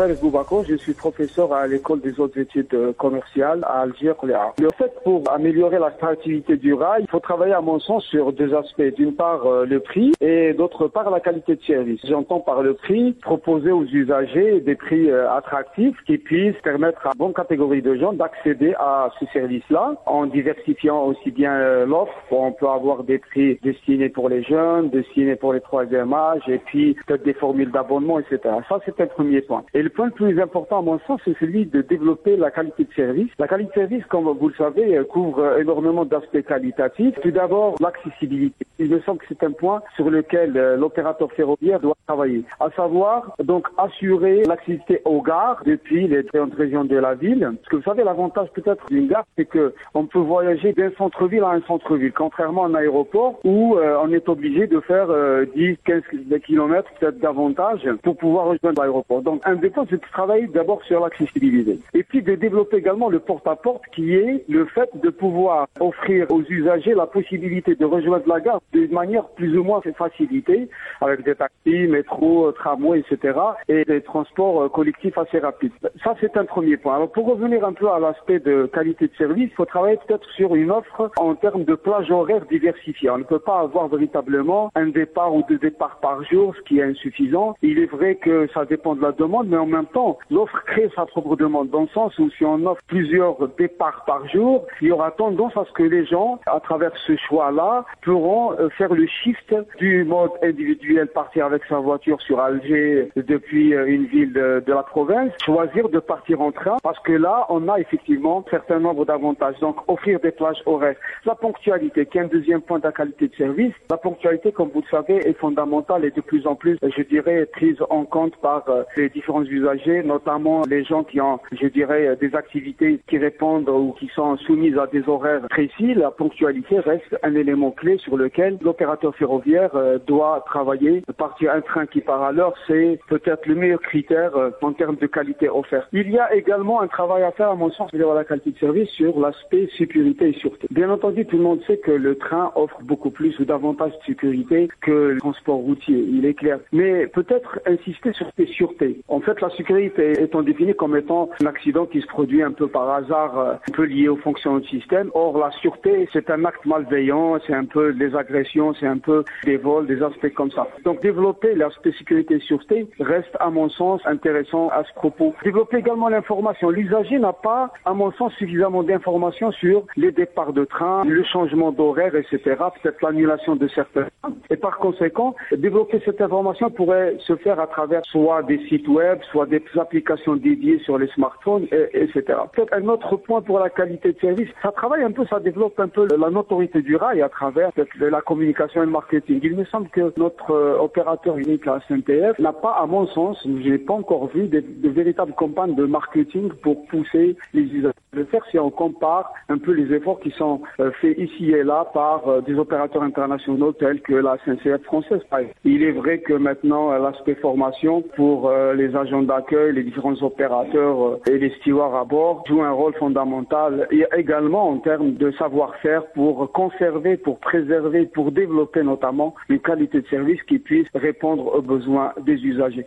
Fares Boubako, je suis professeur à l'école des hautes études commerciales à Alger. Le fait pour améliorer l'attractivité du rail, il faut travailler à mon sens sur deux aspects. D'une part, le prix et d'autre part, la qualité de service. J'entends par le prix proposer aux usagers des prix attractifs qui puissent permettre à bonne catégorie de gens d'accéder à ce service-là en diversifiant aussi bien l'offre. On peut avoir des prix destinés pour les jeunes, destinés pour les troisième âge et puis peut-être des formules d'abonnement, etc. Ça, c'est un premier point. Et le point le plus important à mon sens, c'est celui de développer la qualité de service. La qualité de service, comme vous le savez, couvre énormément d'aspects qualitatifs. Tout d'abord, l'accessibilité. Il me semble que c'est un point sur lequel l'opérateur ferroviaire doit travailler. À savoir, donc, assurer l'accessibilité aux gares depuis les différentes régions de la ville. Parce que vous savez, l'avantage peut-être d'une gare, c'est que on peut voyager d'un centre-ville à un centre-ville, contrairement à un aéroport où on est obligé de faire 10, 15 kilomètres, peut-être davantage, pour pouvoir rejoindre l'aéroport. Donc, un des points, c'est de travailler d'abord sur l'accessibilité. Et puis de développer également le porte-à-porte qui est le fait de pouvoir offrir aux usagers la possibilité de rejoindre la gare d'une manière plus ou moins facilitée, avec des taxis, métro, tramway, etc. et des transports collectifs assez rapides. Ça, c'est un premier point. Alors, pour revenir un peu à l'aspect de qualité de service, il faut travailler peut-être sur une offre en termes de plage horaire diversifiée. On ne peut pas avoir véritablement un départ ou deux départs par jour, ce qui est insuffisant. Il est vrai que ça dépend de la demande, mais en même temps, l'offre crée sa propre demande, dans le sens où si on offre plusieurs départs par jour, il y aura tendance à ce que les gens, à travers ce choix-là, pourront faire le shift du mode individuel, partir avec sa voiture sur Alger depuis une ville de la province, choisir de partir en train, parce que là, on a effectivement un certain nombre d'avantages. Donc, offrir des plages horaires. La ponctualité, qui est un deuxième point de la qualité de service. La ponctualité, comme vous le savez, est fondamentale et de plus en plus, je dirais, prise en compte par les différents usagers, notamment les gens qui ont, je dirais, des activités qui répondent ou qui sont soumises à des horaires précis. La ponctualité reste un élément clé sur lequel l'opérateur ferroviaire doit travailler. Partir un train qui part à l'heure, c'est peut-être le meilleur critère en termes de qualité offerte. Il y a également un travail à faire, à mon sens, sur la qualité de service, sur l'aspect sécurité et sûreté. Bien entendu, tout le monde sait que le train offre beaucoup plus ou davantage de sécurité que le transport routier, il est clair. Mais peut-être insister sur la sûreté. En fait, la sécurité étant définie comme étant un accident qui se produit un peu par hasard, un peu lié aux fonctions du système. Or, la sûreté, c'est un acte malveillant, c'est un peu des agressions, c'est un peu des vols, des aspects comme ça. Donc, développer l'aspect sécurité et sûreté reste, à mon sens, intéressant à ce propos. Développer également l'information. L'usager n'a pas, à mon sens, suffisamment d'informations sur les départs de train, le changement d'horaire, etc., peut-être l'annulation de certains. Et par conséquent, développer cette information pourrait se faire à travers soit des sites web, soit des applications dédiées sur les smartphones, etc. Peut-être un autre point pour la qualité de service, ça travaille un peu, ça développe un peu la notoriété du rail à travers la communication et le marketing. Il me semble que notre opérateur unique, la SNCF, n'a pas, à mon sens, je n'ai pas encore vu de véritables campagnes de marketing pour pousser les usagers. Le faire si on compare un peu les efforts qui sont faits ici et là par des opérateurs internationaux tels que la SNCF française. Il est vrai que maintenant l'aspect formation pour les agents d'accueil, les différents opérateurs et les stewards à bord joue un rôle fondamental et également en termes de savoir-faire pour conserver, pour préserver, pour développer notamment une qualité de service qui puisse répondre aux besoins des usagers.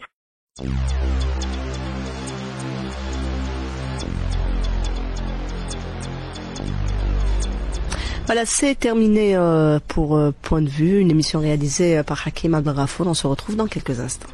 Voilà, c'est terminé pour Point de vue, une émission réalisée par Hakim Abdelrafoud. On se retrouve dans quelques instants.